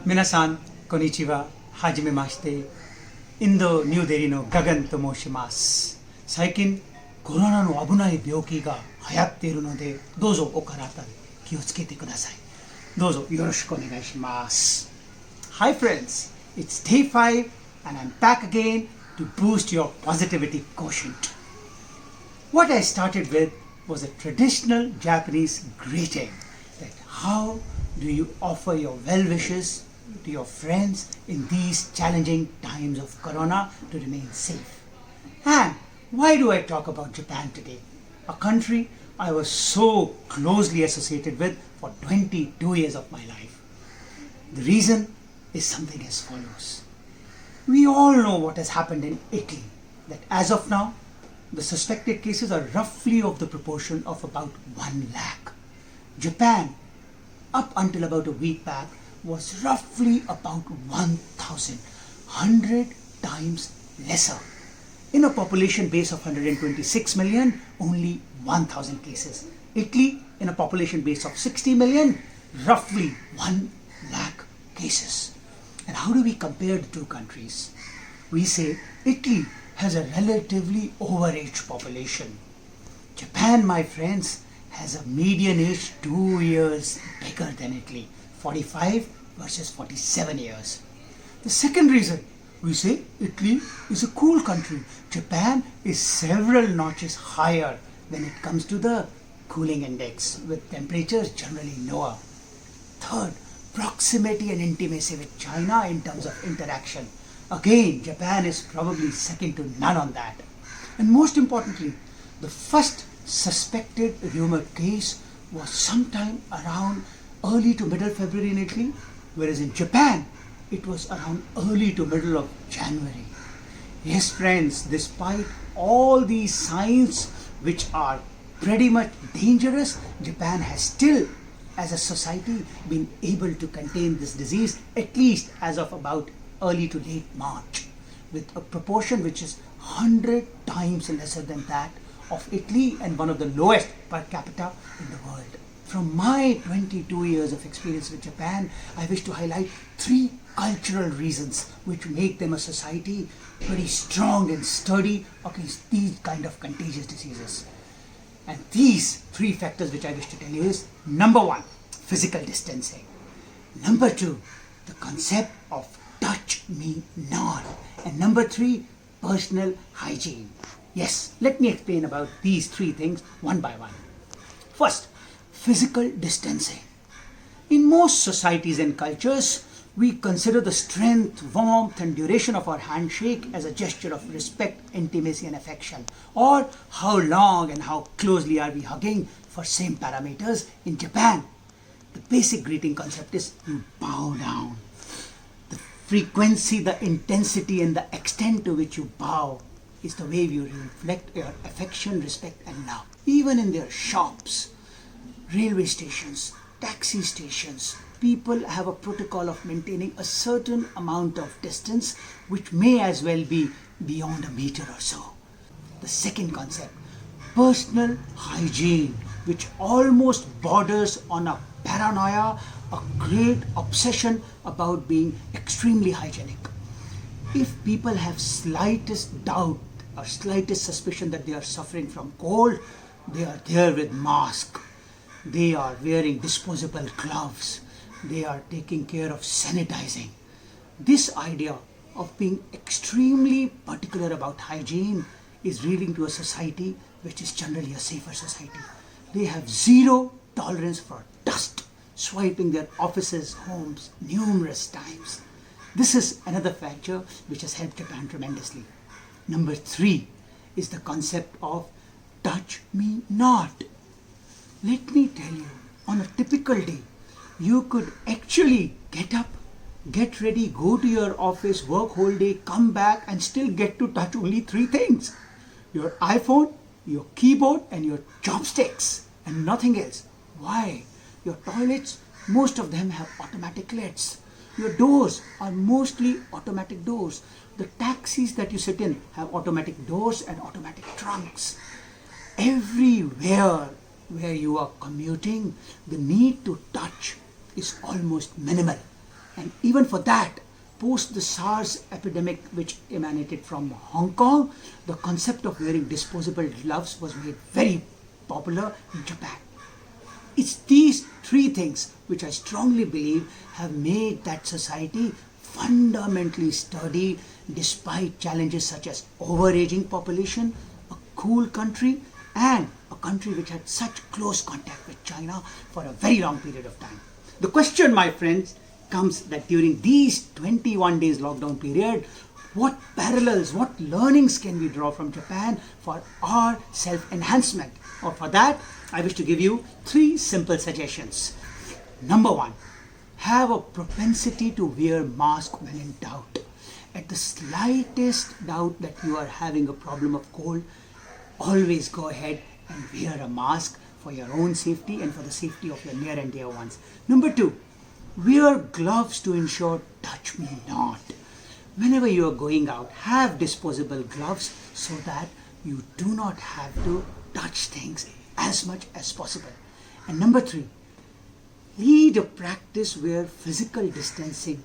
Minasan, konnichiwa, hajime mashite, Indo New Delhi no Gagan to moshimasu. 最近コロナの危ない病気が流行っているので、どうぞお体に気をつけてください。どうぞよろしくお願いします。Hi friends, it's day 5 and I'm back again to boost your positivity quotient. What I started with was a traditional Japanese greeting, that how do you offer your well wishes to your friends in these challenging times of corona to remain safe. And why do I talk about Japan today? A country I was so closely associated with for 22 years of my life. The reason is something as follows. We all know what has happened in Italy, that as of now, the suspected cases are roughly of the proportion of about 1 lakh. Japan, up until about a week back, was roughly about 1,000, 100 times lesser. In a population base of 126 million, only 1,000 cases. Italy, in a population base of 60 million, roughly 1 lakh cases. And how do we compare the two countries? We say Italy has a relatively overage population. Japan, my friends, has a median age 2 years bigger than Italy, 45 versus 47 years. The second reason, we say Italy is a cool country. Japan is several notches higher when it comes to the cooling index, with temperatures generally lower. Third, proximity and intimacy with China in terms of interaction. Again, Japan is probably second to none on that. And most importantly, the first suspected rumor case was sometime around early to middle February in Italy, whereas in Japan, it was around early to middle of January. Yes, friends, despite all these signs which are pretty much dangerous, Japan has still, as a society, been able to contain this disease, at least as of about early to late March, with a proportion which is 100 times lesser than that of Italy and one of the lowest per capita in the world. From my 22 years of experience with Japan, I wish to highlight 3 cultural reasons which make them a society pretty strong and sturdy against these kind of contagious diseases. And these 3 factors which I wish to tell you is: number 1, physical distancing; number 2, the concept of touch me not; and number 3, personal hygiene. Yes, let me explain about these 3 things one by one. First, physical distancing. In most societies and cultures, we consider the strength, warmth and duration of our handshake as a gesture of respect, intimacy and affection. Or how long and how closely are we hugging for same parameters. In Japan, the basic greeting concept is you bow down. The frequency, the intensity and the extent to which you bow is the way you reflect your affection, respect and love. Even in their shops, railway stations, taxi stations, people have a protocol of maintaining a certain amount of distance, which may as well be beyond a meter or so. The second concept, personal hygiene, which almost borders on a paranoia, a great obsession about being extremely hygienic. If people have slightest doubt or slightest suspicion that they are suffering from cold, they are there with mask. They are wearing disposable gloves. They are taking care of sanitizing. This idea of being extremely particular about hygiene is leading to a society which is generally a safer society. They have zero tolerance for dust, swiping their offices, homes numerous times. This is another factor which has helped Japan tremendously. Number 3 is the concept of touch me not. Let me tell you, on a typical day, you could actually get up, get ready, go to your office, work whole day, come back and still get to touch only 3 things. Your iPhone, your keyboard and your chopsticks and nothing else. Why? Your toilets, most of them have automatic lids. Your doors are mostly automatic doors. The taxis that you sit in have automatic doors and automatic trunks. Everywhere where you are commuting, the need to touch is almost minimal. And even for that, post the SARS epidemic which emanated from Hong Kong, the concept of wearing disposable gloves was made very popular in Japan. It's these three things which I strongly believe have made that society fundamentally sturdy despite challenges such as overaging population, a cool country, and a country which had such close contact with China for a very long period of time. The question, my friends, comes that during these 21 days lockdown period, what parallels, what learnings can we draw from Japan for our self-enhancement? Or for that, I wish to give you 3 simple suggestions. Number 1, have a propensity to wear mask when in doubt. At the slightest doubt that you are having a problem of cold, always go ahead and wear a mask for your own safety and for the safety of your near and dear ones. Number 2, wear gloves to ensure touch me not. Whenever you are going out, have disposable gloves so that you do not have to touch things as much as possible. And number 3, lead a practice where physical distancing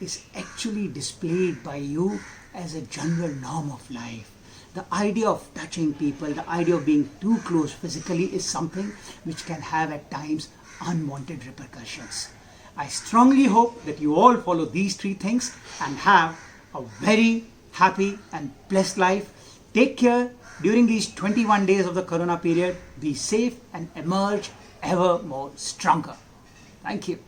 is actually displayed by you as a general norm of life. The idea of touching people, the idea of being too close physically is something which can have at times unwanted repercussions. I strongly hope that you all follow these 3 things and have a very happy and blessed life. Take care during these 21 days of the Corona period. Be safe and emerge ever more stronger. Thank you.